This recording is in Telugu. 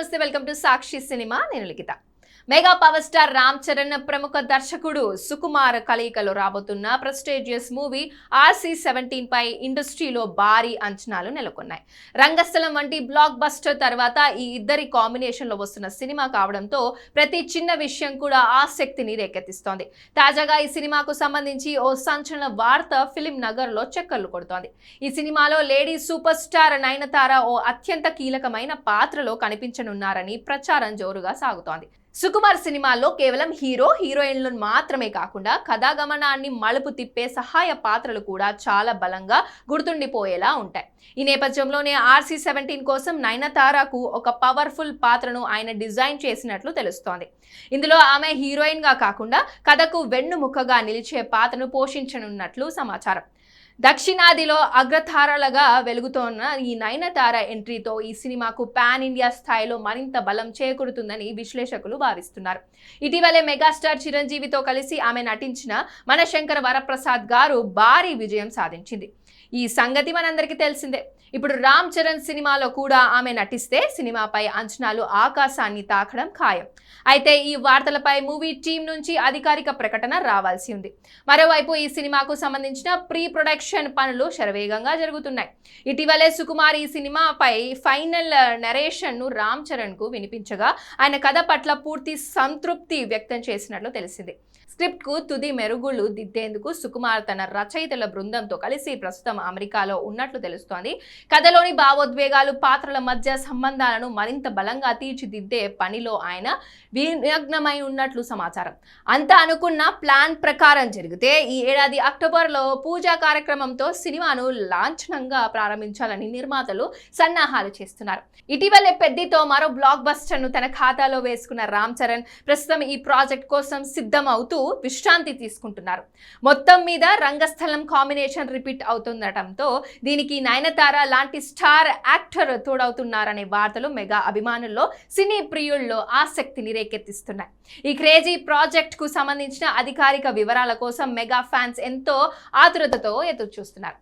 నమస్తే వెల్కమ్ టు సాక్షి సినిమా నేను Likhita mega power star Ram Charan ప్రముఖ దర్శకుడు సుకుమార్ కలయికలో రాబోతున్న ప్రెస్టీజియస్ మూవీ RC-17 పై ఇండస్ట్రీలో భారీ అంచనాలు నెలకొన్నాయి. రంగస్థలం వంటి బ్లాక్ బస్టర్ తర్వాత ఈ ఇద్దరి కాంబినేషన్ లో వస్తున్న సినిమా కావడంతో ప్రతి చిన్న విషయం కూడా ఆసక్తిని రేకెత్తిస్తోంది. తాజాగా ఈ సినిమాకు సంబంధించి ఓ సంచలన వార్త ఫిలిం నగర్ లో చక్కర్లు కొడుతోంది. ఈ సినిమాలో లేడీ సూపర్ స్టార్ నయనతార ఓ అత్యంత కీలకమైన పాత్రలో కనిపించనున్నారని ప్రచారం జోరుగా సాగుతోంది. సుకుమార్ సినిమాల్లో కేవలం హీరోయిన్లను మాత్రమే కాకుండా కథాగమనాన్ని మలుపు తిప్పే సహాయ పాత్రలు కూడా చాలా బలంగా గుర్తుండిపోయేలా ఉంటాయి. ఈ నేపథ్యంలోనే RC-17 కోసం నయనతారకు ఒక పవర్ఫుల్ పాత్రను ఆయన డిజైన్ చేసినట్లు తెలుస్తోంది. ఇందులో ఆమె హీరోయిన్ గా కాకుండా కథకు వెన్నుముకగా నిలిచే పాత్రను పోషించనున్నట్లు సమాచారం. దక్షిణాదిలో అగ్రతారలుగా వెలుగుతోన్న ఈ నయనతార ఎంట్రీతో ఈ సినిమాకు పాన్ ఇండియా స్థాయిలో మరింత బలం చేకూరుతుందని విశ్లేషకులు భావిస్తున్నారు. ఇటీవలే మెగాస్టార్ చిరంజీవితో కలిసి ఆమె నటించిన మనశంకర వరప్రసాద్ గారు భారీ విజయం సాధించింది. ఈ సంగతి మనందరికీ తెలిసిందే. ఇప్పుడు రామ్ చరణ్ సినిమాలో కూడా ఆమె నటిస్తే సినిమాపై అంచనాలు ఆకాశాన్ని తాకడం ఖాయం. అయితే ఈ వార్తలపై మూవీ టీం నుంచి అధికారిక ప్రకటన రావాల్సి ఉంది. మరోవైపు ఈ సినిమాకు సంబంధించిన ప్రీ ప్రొడక్షన్ పనులు శరవేగంగా జరుగుతున్నాయి. ఇటీవలే సుకుమార్ ఈ సినిమాపై ఫైనల్ నరేషన్ ను రామ్ చరణ్ కు వినిపించగా ఆయన కథ పట్ల పూర్తి సంతృప్తి వ్యక్తం చేసినట్లు తెలిసింది. స్క్రిప్ట్ కు తుది మెరుగులు దిద్దేందుకు సుకుమార్ తన రచయితల బృందంతో కలిసి ప్రస్తుతం అమెరికాలో ఉన్నట్లు తెలుస్తోంది. కథలోని భావోద్వేగాలు పాత్రల మధ్య సంబంధాలను మరింత బలంగా తీర్చిదిద్దే పనిలో ఆయన వినిమగ్నమై ఉన్నట్లు సమాచారం. అంతా అనుకున్న ప్లాన్ ప్రకారం జరిగితే ఈ ఏడాది అక్టోబర్లో పూజా కార్యక్రమంతో సినిమాను లాంఛనంగా ప్రారంభించాలని నిర్మాతలు సన్నాహాలు చేస్తున్నారు. ఇటీవలే పెద్దితో మరో బ్లాక్ బస్టర్ ను తన ఖాతాలో వేసుకున్న రామ్ చరణ్ ప్రస్తుతం ఈ ప్రాజెక్ట్ కోసం సిద్ధం అవుతూ విశ్రాంతి తీసుకుంటున్నారు. మొత్తం మీద రంగస్థలం కాంబినేషన్ రిపీట్ అవుతుండటంతో దీనికి నయనతార లాంటి స్టార్ యాక్టర్ తోడవుతున్నారనే వార్తలు మెగా అభిమానుల్లో సినీ ప్రియుల్లో ఆసక్తిని రేకెత్తిస్తున్నాయి. ఈ క్రేజీ ప్రాజెక్ట్ కు సంబంధించిన అధికారిక వివరాల కోసం మెగా ఫ్యాన్స్ ఎంతో ఆతురతతో ఎదురు చూస్తున్నారు.